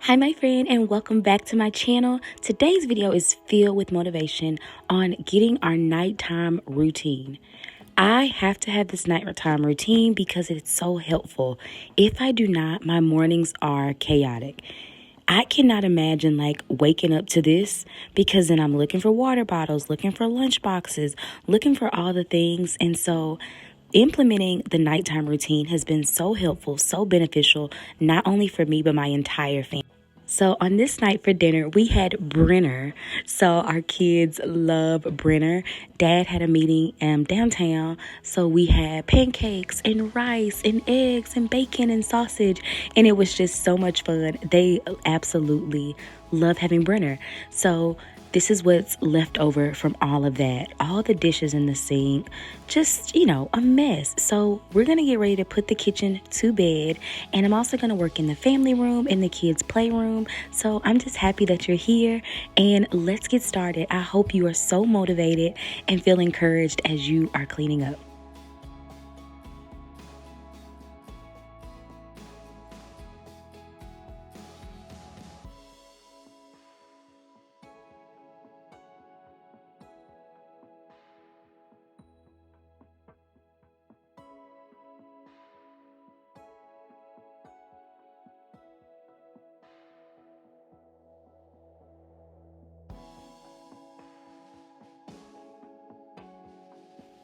Hi my friend, and welcome back to my channel. Today's video is filled with motivation on getting our nighttime routine. I have to have this nighttime routine because it's so helpful. If I do not, my mornings are chaotic. I cannot imagine waking up to this because then I'm looking for water bottles, looking for lunch boxes, looking for all the things. And so implementing the nighttime routine has been so helpful, so beneficial, not only for me, but my entire family. So on this night for dinner, we had Brenner. So our kids love Brenner. Dad had a meeting downtown. So we had pancakes and rice and eggs and bacon and sausage. And it was just so much fun. They absolutely love having Brenner. So this is what's left over from all of that. All the dishes in the sink, just, a mess. So we're going to get ready to put the kitchen to bed. And I'm also going to work in the family room, in the kids' playroom. So I'm just happy that you're here. And let's get started. I hope you are so motivated and feel encouraged as you are cleaning up.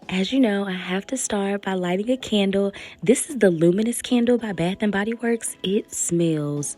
As you know, I have to start by lighting a candle. This is the Luminous candle by Bath and Body Works. It smells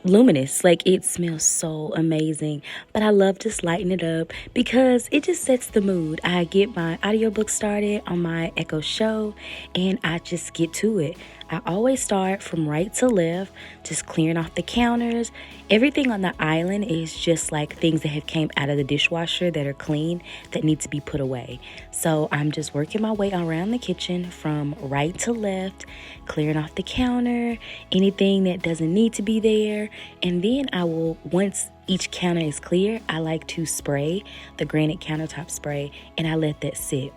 luminous, it smells so amazing. But I love just lighting it up because it just sets the mood. I get my audiobook started on my Echo Show and I just get to it. I always start from right to left, just clearing off the counters. Everything on the island is just like things that have came out of the dishwasher that are clean that need to be put away. So I'm just working my way around the kitchen from right to left, clearing off the counter, anything that doesn't need to be there. And then I will, once each counter is clear, I like to spray the granite countertop spray and I let that sit.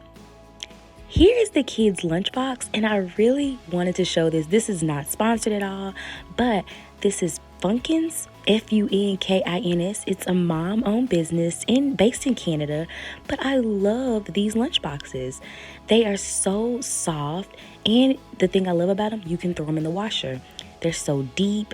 Here is the kids' lunchbox, and I really wanted to show this. This is not sponsored at all, but this is Funkins, Funkins. It's a mom-owned business based in Canada, but I love these lunchboxes. They are so soft, and the thing I love about them, you can throw them in the washer. They're so deep.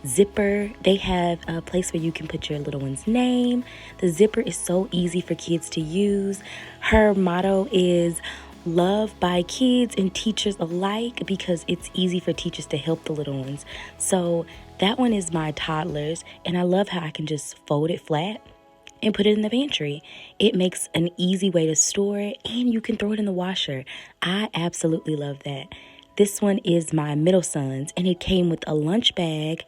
Zipper, they have a place where you can put your little one's name. The zipper is so easy for kids to use. Her motto is love by kids and teachers alike because it's easy for teachers to help the little ones. So that one is my toddlers, and I love how I can just fold it flat and put it in the pantry. It makes an easy way to store it, and you can throw it in the washer. I absolutely love that. This one is my middle son's, and it came with a lunch bag,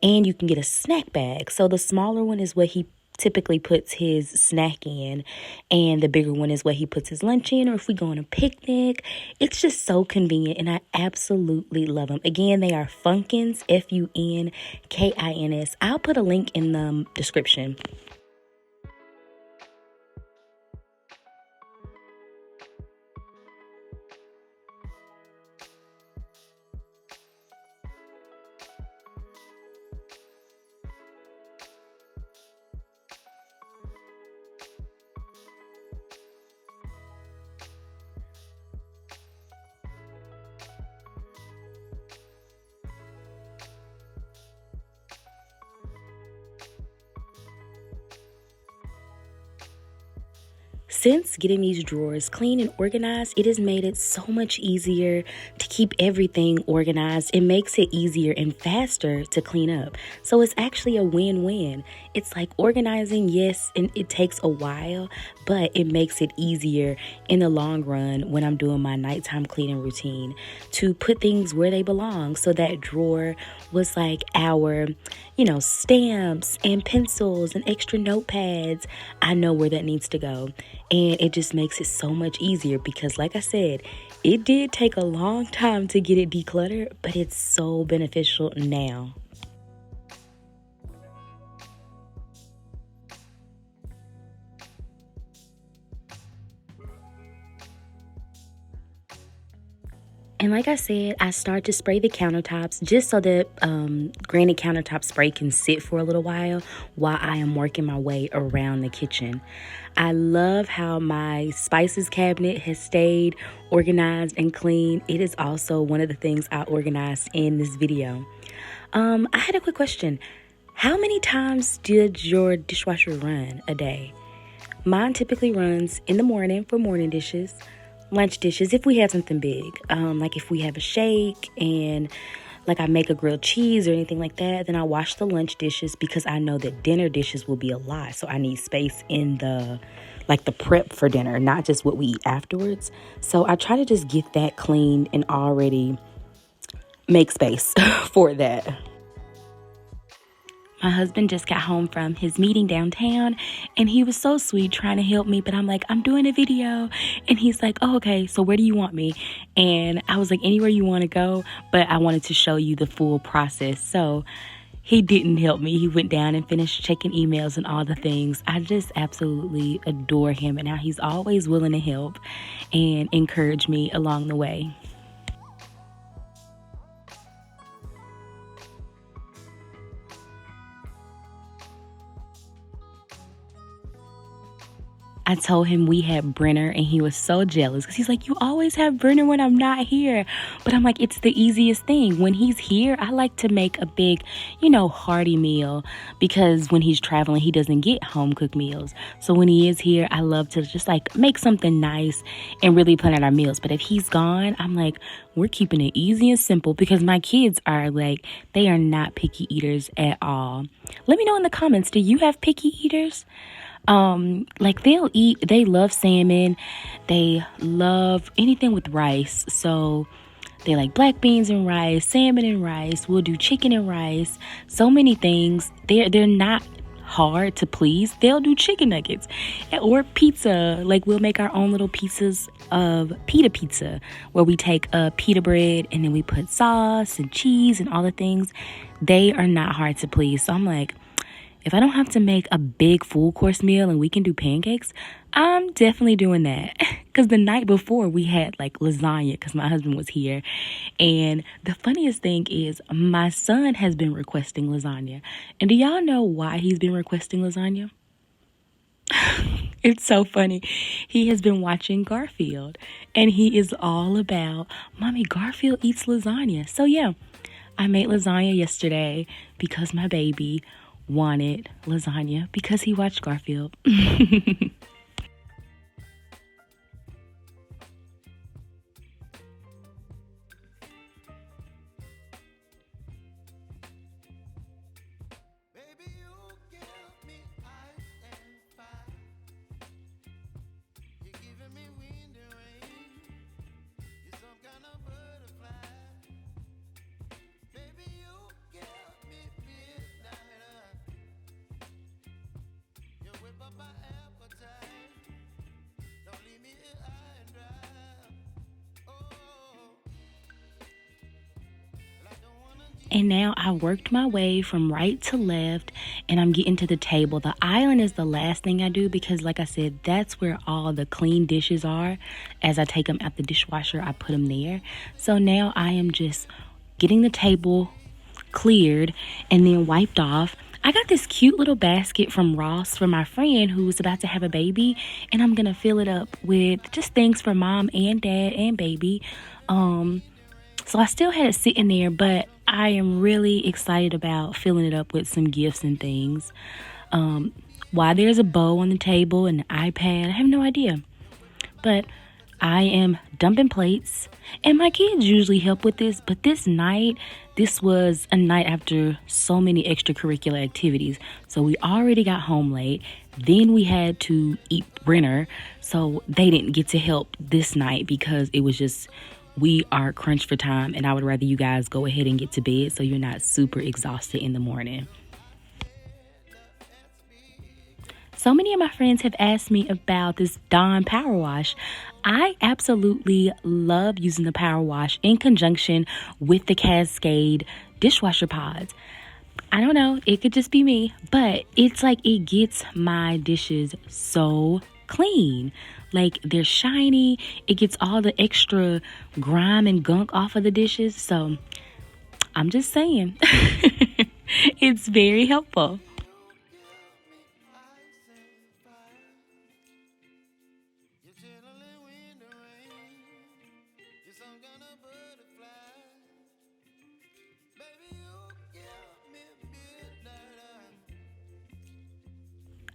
and you can get a snack bag. So the smaller one is what he typically puts his snack in, and the bigger one is what he puts his lunch in, or if we go on a picnic. It's just so convenient, and I absolutely love them. Again, they are Funkins, Funkins. I'll put a link in the description. Since getting these drawers clean and organized, it has made it so much easier to keep everything organized. It makes it easier and faster to clean up. So it's actually a win-win. It's like organizing, yes, and it takes a while, but it makes it easier in the long run when I'm doing my nighttime cleaning routine to put things where they belong. So that drawer was like our, stamps and pencils and extra notepads. I know where that needs to go. And it just makes it so much easier because, like I said, it did take a long time to get it decluttered, but it's so beneficial now. And like I said, I start to spray the countertops just so that granite countertop spray can sit for a little while I am working my way around the kitchen. I love how my spices cabinet has stayed organized and clean. It is also one of the things I organized in this video. I had a quick question. How many times did your dishwasher run a day? Mine typically runs in the morning for morning dishes, lunch dishes if we have something big, like if we have a shake and like I make a grilled cheese or anything like that, then I wash the lunch dishes because I know that dinner dishes will be a lot. So I need space in the prep for dinner, not just what we eat afterwards. So I try to just get that cleaned and already make space for that. My husband just got home from his meeting downtown and he was so sweet trying to help me, but I'm like, I'm doing a video. And he's like, oh, okay, so where do you want me? And I was like, anywhere you want to go, but I wanted to show you the full process. So he didn't help me. He went down and finished checking emails and all the things. I just absolutely adore him and how he's always willing to help and encourage me along the way. I told him we had Brenner and he was so jealous because he's like, you always have Brenner when I'm not here. But I'm like, it's the easiest thing. When he's here, I like to make a big, hearty meal because when he's traveling, he doesn't get home cooked meals. So when he is here, I love to just make something nice and really plan out our meals. But if he's gone, I'm like, we're keeping it easy and simple because my kids are they are not picky eaters at all. Let me know in the comments, do you have picky eaters? They love salmon, they love anything with rice, so they like black beans and rice, salmon and rice, we'll do chicken and rice, so many things. They're not hard to please. They'll do chicken nuggets or pizza. We'll make our own little pieces of pita pizza where we take a pita bread and then we put sauce and cheese and all the things. They are not hard to please. So I'm like, if I don't have to make a big full course meal and we can do pancakes, I'm definitely doing that. Because the night before we had lasagna because my husband was here. And the funniest thing is my son has been requesting lasagna. And do y'all know why he's been requesting lasagna? It's so funny. He has been watching Garfield and he is all about, Mommy, Garfield eats lasagna. So yeah, I made lasagna yesterday because my baby wanted lasagna because he watched Garfield. And now I worked my way from right to left and I'm getting to the table. The island is the last thing I do because like I said, that's where all the clean dishes are. As I take them out the dishwasher, I put them there. So now I am just getting the table cleared and then wiped off. I got this cute little basket from Ross for my friend who was about to have a baby, and I'm gonna fill it up with just things for mom and dad and baby. So I still had it sitting there, but I am really excited about filling it up with some gifts and things. Why there's a bow on the table and an iPad, I have no idea. But I am dumping plates, and my kids usually help with this, but this was a night after so many extracurricular activities. So we already got home late. Then we had to eat dinner, so they didn't get to help this night because it was just, we are crunched for time, and I would rather you guys go ahead and get to bed so you're not super exhausted in the morning. So many of my friends have asked me about this Dawn Power Wash. I absolutely love using the Power Wash in conjunction with the Cascade dishwasher pods. I don't know, it could just be me, but it's like it gets my dishes so clean. Like, they're shiny. It gets all the extra grime and gunk off of the dishes. So I'm just saying, it's very helpful.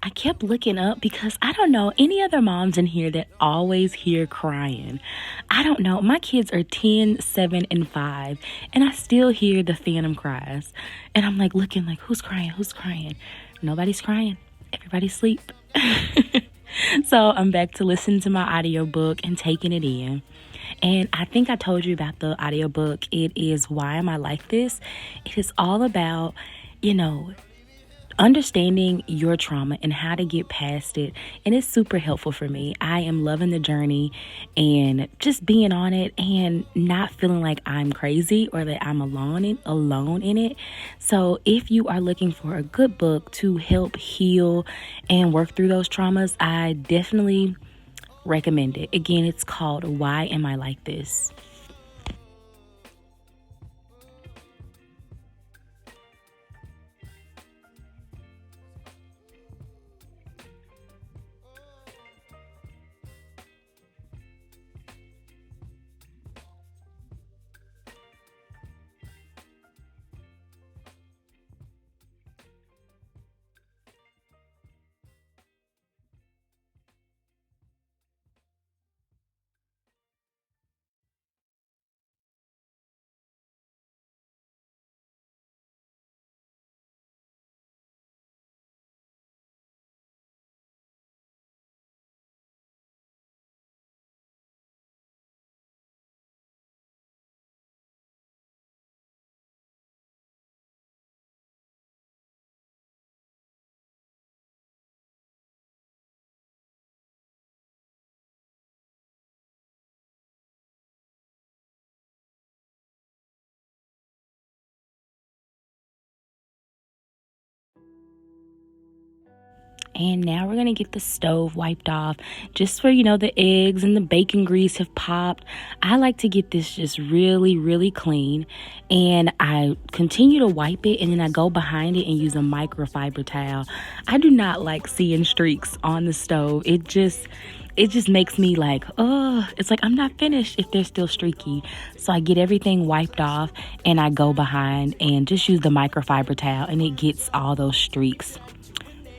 I kept looking up because I don't know any other moms in here that always hear crying. I don't know. My kids are 10, 7, and 5, and I still hear the phantom cries. And I'm like looking like, who's crying? Who's crying? Nobody's crying. Everybody's asleep. So I'm back to listen to my audiobook and taking it in. And I think I told you about the audiobook. It is Why Am I Like This? It is all about, you know, understanding your trauma and how to get past it. And it's super helpful for me. I am loving the journey and just being on it and not feeling like I'm crazy or that I'm alone in it. So if you are looking for a good book to help heal and work through those traumas, I definitely recommend it. Again, it's called Why Am I Like This? And now we're going to get the stove wiped off just for, the eggs and the bacon grease have popped. I like to get this just really, really clean. And I continue to wipe it and then I go behind it and use a microfiber towel. I do not like seeing streaks on the stove. It just makes me like, oh, it's like I'm not finished if they're still streaky. So I get everything wiped off and I go behind and just use the microfiber towel and it gets all those streaks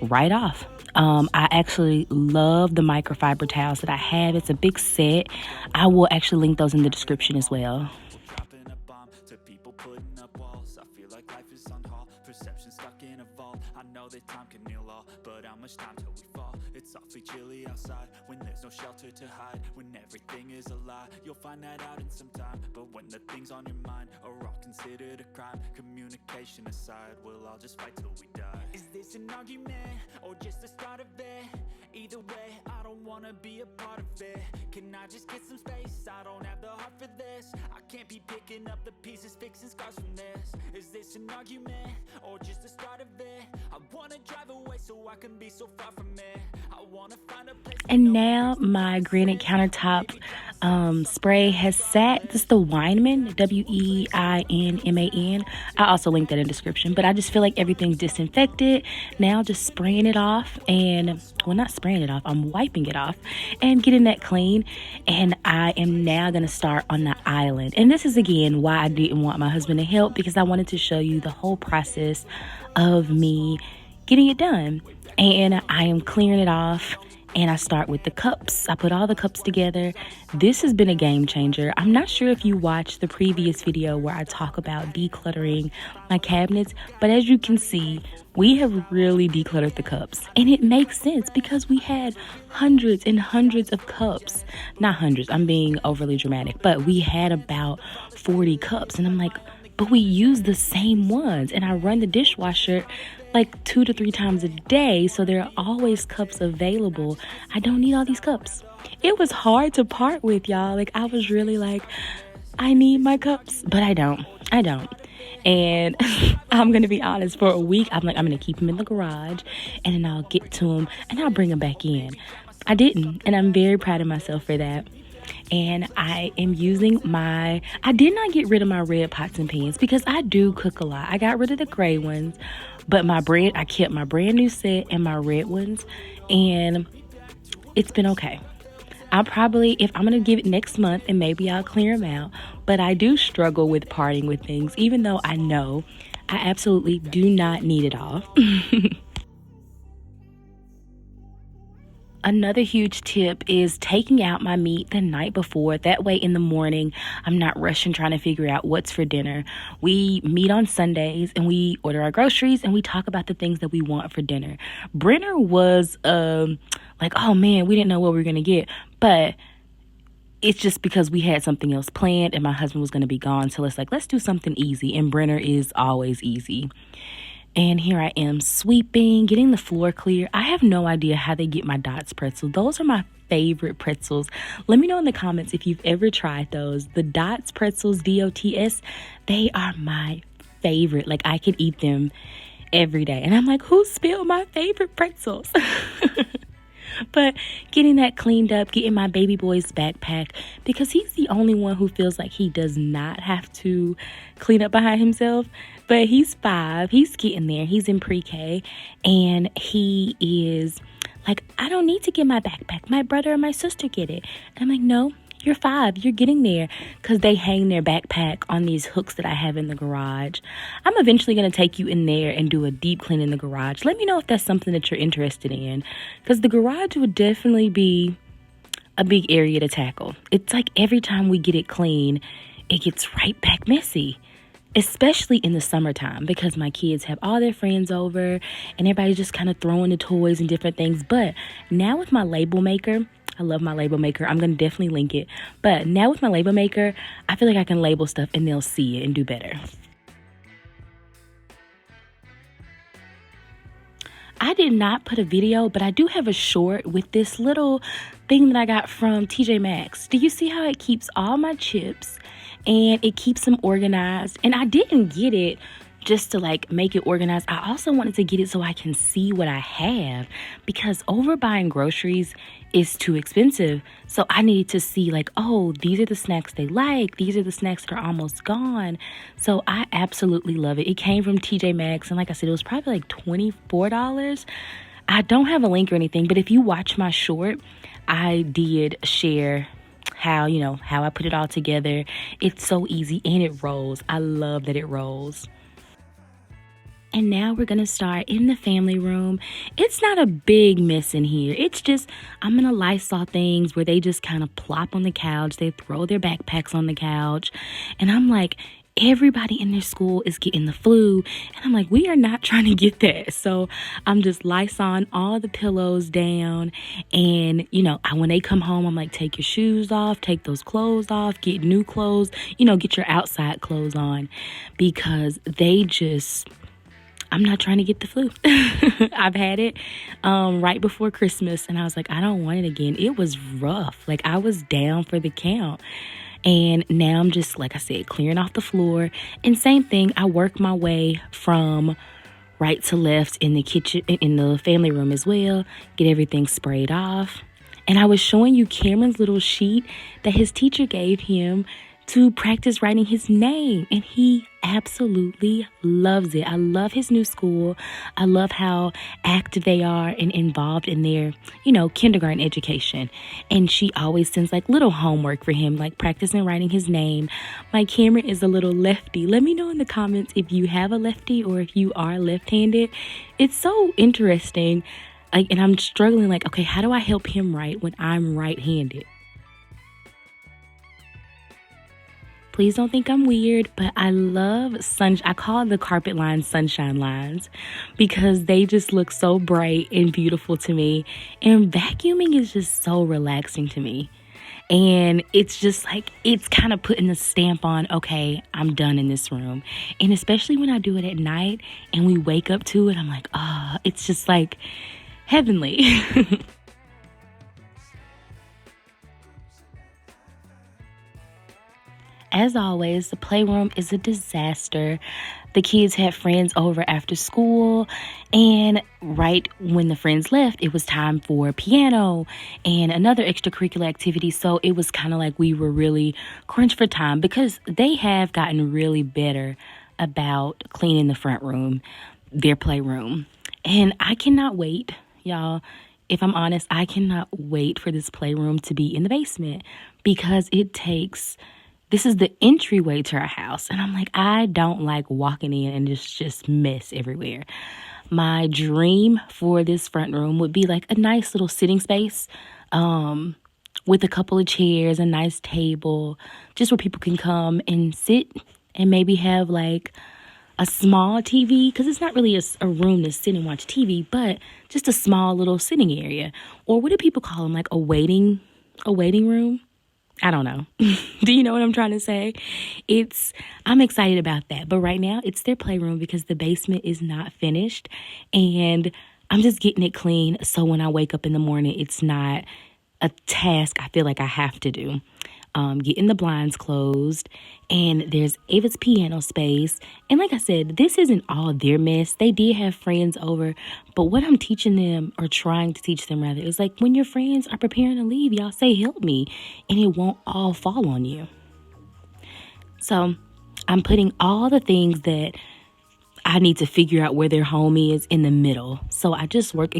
right off. I actually love the microfiber towels that I have. It's a big set. I will actually link those in the description as well. Dropping a bomb to people putting up walls. I feel like life is on hold, perception stuck in a vault. I know that time can heal all, but how much time till we fall? It's awfully chilly outside when there's no shelter to hide. When everything is a lie, you'll find that out in some time. But when the things on your mind are all considered a crime, communication aside, we'll all just fight till we die. Is this an argument or just the start of it? Either way, I don't wanna be a part of it. Can I just get some space? I don't have the heart for this. I can't be picking up the pieces, fixing scars from this. Is this an argument or just the start of it? I wanna drive away so I can be so far from it. I wanna find a place. And now my granite countertop spray has sat. This is the Weinman, Weinman. I also linked that in the description, but I just feel like everything's disinfected. Now just spraying it off and, well, not spraying it off, I'm wiping it off and getting that clean. And I am now going to start on the island. And this is, again, why I didn't want my husband to help, because I wanted to show you the whole process of me getting it done. And I am clearing it off. And I start with the cups. I put all the cups together. This has been a game changer. I'm not sure if you watched the previous video where I talk about decluttering my cabinets, but as you can see, we have really decluttered the cups. And it makes sense because we had hundreds and hundreds of cups. Not hundreds, I'm being overly dramatic, but we had about 40 cups. And I'm like, but we use the same ones. And I run the dishwasher like 2 to 3 times a day, so there are always cups available. I don't need all these cups. It was hard to part with, y'all. Like, I was really like, I need my cups, but I don't. And I'm gonna be honest, for a week I'm like, I'm gonna keep them in the garage and then I'll get to them and I'll bring them back in. I didn't, and I'm very proud of myself for that. And I am using I did not get rid of my red pots and pans because I do cook a lot. I got rid of the gray ones, but I kept my brand new set and my red ones, and it's been okay. I'll probably, if I'm going to give it next month, and maybe I'll clear them out. But I do struggle with parting with things, even though I know I absolutely do not need it all. Another huge tip is taking out my meat the night before. That way, in the morning, I'm not rushing trying to figure out what's for dinner. We meet on Sundays and we order our groceries and we talk about the things that we want for dinner. Brenner was like, oh man, we didn't know what we were going to get. But it's just because we had something else planned and my husband was going to be gone. So it's like, let's do something easy. And Brenner is always easy. And here I am sweeping, getting the floor clear. I have no idea how they get my Dots pretzels. Those are my favorite pretzels. Let me know in the comments if you've ever tried those. The Dots pretzels, DOTS, they are my favorite. Like, I could eat them every day. And I'm like, who spilled my favorite pretzels? But getting that cleaned up, getting my baby boy's backpack, because he's the only one who feels like he does not have to clean up behind himself. But he's 5, he's getting there, he's in pre-K, and he is like, I don't need to get my backpack. My brother and my sister get it. And I'm like, no, you're 5, you're getting there, because they hang their backpack on these hooks that I have in the garage. I'm eventually going to take you in there and do a deep clean in the garage. Let me know if that's something that you're interested in, because the garage would definitely be a big area to tackle. It's like every time we get it clean, it gets right back messy. Especially in the summertime, because my kids have all their friends over and everybody's just kind of throwing the toys and different things. But now with my label maker, I love my label maker. I'm going to definitely link it. But now with my label maker, I feel like I can label stuff and they'll see it and do better. I did not put a video, but I do have a short with this little thing that I got from TJ Maxx. Do you see how it keeps all my chips and it keeps them organized? And I didn't get it just to like make it organized. I also wanted to get it so I can see what I have, because overbuying groceries is too expensive. So I needed to see like, oh, these are the snacks they like. These are the snacks that are almost gone. So I absolutely love it. It came from TJ Maxx, and like I said, it was probably like $24. I don't have a link or anything, but if you watch my short, I did share how I put it all together. It's so easy and it rolls. I love that it rolls. And now we're going to start in the family room. It's not a big mess in here. It's just, I'm going to Lysol things where they just kind of plop on the couch. They throw their backpacks on the couch. And I'm like, everybody in their school is getting the flu. And I'm like, we are not trying to get that. So I'm just Lysoling all the pillows down. And, when they come home, I'm like, take your shoes off, take those clothes off, get new clothes, get your outside clothes on, because I'm not trying to get the flu. I've had it right before Christmas, and I was like, I don't want it again. It was rough. Like, I was down for the count. And now I'm just, like I said, clearing off the floor. And same thing, I work my way from right to left in the kitchen, in the family room as well. Get everything sprayed off. And I was showing you Cameron's little sheet that his teacher gave him to practice writing his name, and he absolutely loves it. I love his new school. I love how active they are and involved in their, kindergarten education. And she always sends like little homework for him, like practicing writing his name. My Cameron is a little lefty. Let me know in the comments if you have a lefty or if you are left-handed. It's so interesting. And I'm struggling like, okay, how do I help him write when I'm right-handed? Please don't think I'm weird, but I love I call the carpet lines sunshine lines, because they just look so bright and beautiful to me. And vacuuming is just so relaxing to me. And it's just like, it's kind of putting a stamp on, okay, I'm done in this room. And especially when I do it at night and we wake up to it, I'm like, it's just like heavenly. as always, the playroom is a disaster. The kids had friends over after school, and right when the friends left, it was time for piano and another extracurricular activity. So it was kind of like we were really crunched for time because they have gotten really better about cleaning the front room, their playroom. And I cannot wait, y'all. If I'm honest, I cannot wait for this playroom to be in the basement because this is the entryway to our house. And I'm like, I don't like walking in and just mess everywhere. My dream for this front room would be like a nice little sitting space, with a couple of chairs, a nice table, just where people can come and sit and maybe have like a small TV, because it's not really a room to sit and watch TV, but just a small little sitting area. Or what do people call them? Like a waiting room? I don't know. Do you know what I'm trying to say? I'm excited about that. But right now it's their playroom because the basement is not finished and I'm just getting it clean. So when I wake up in the morning, it's not a task I feel like I have to do. Getting the blinds closed, and there's Ava's piano space. And like I said, this isn't all their mess. They did have friends over, but what I'm teaching them, or trying to teach them rather, is like when your friends are preparing to leave, y'all say, help me, and it won't all fall on you. So I'm putting all the things that I need to figure out where their home is in the middle. So I just work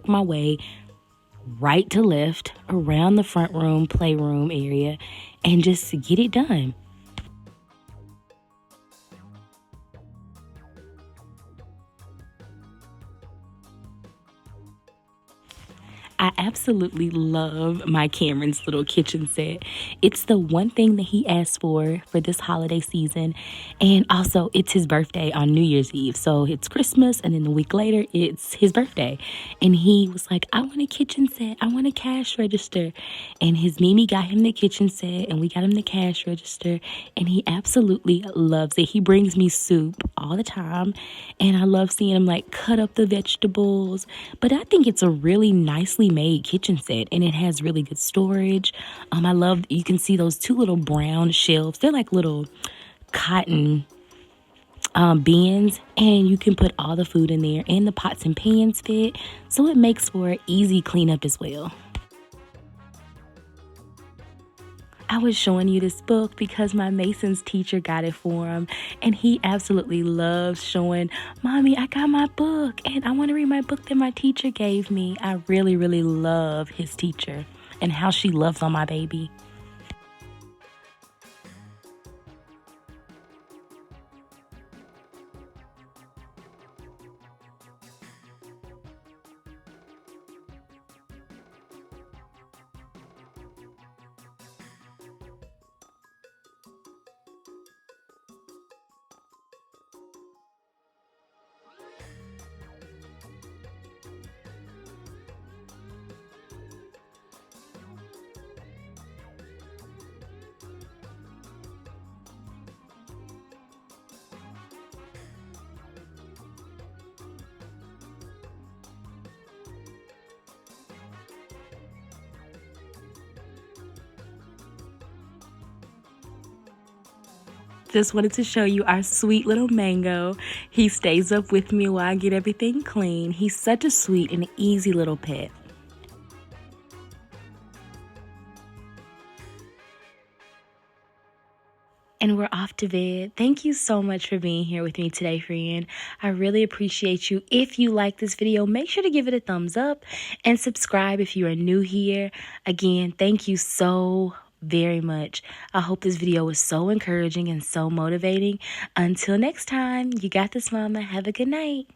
my way right to left around the front room, playroom area, and just get it done. I absolutely love my Cameron's little kitchen set. It's the one thing that he asked for this holiday season. And also, it's his birthday on New Year's Eve. So it's Christmas, and then a week later, it's his birthday. And he was like, I want a kitchen set. I want a cash register. And his Mimi got him the kitchen set, and we got him the cash register. And he absolutely loves it. He brings me soup all the time. And I love seeing him like cut up the vegetables. But I think it's a really nicely made kitchen set, and it has really good storage. I love, you can see those two little brown shelves. They're like little cotton bins, and you can put all the food in there, and the pots and pans fit, so it makes for easy cleanup as well. I was showing you this book because my Mason's teacher got it for him, and he absolutely loves showing, Mommy, I got my book, and I want to read my book that my teacher gave me. I really, really love his teacher and how she loves on my baby. Just wanted to show you our sweet little Mango. He stays up with me while I get everything clean. He's such a sweet and easy little pet. And we're off to bed. Thank you so much for being here with me today, friend. I really appreciate you. If you like this video, make sure to give it a thumbs up and subscribe if you are new here. Again, thank you so very much. I hope this video was so encouraging and so motivating. Until next time, you got this, Mama. Have a good night.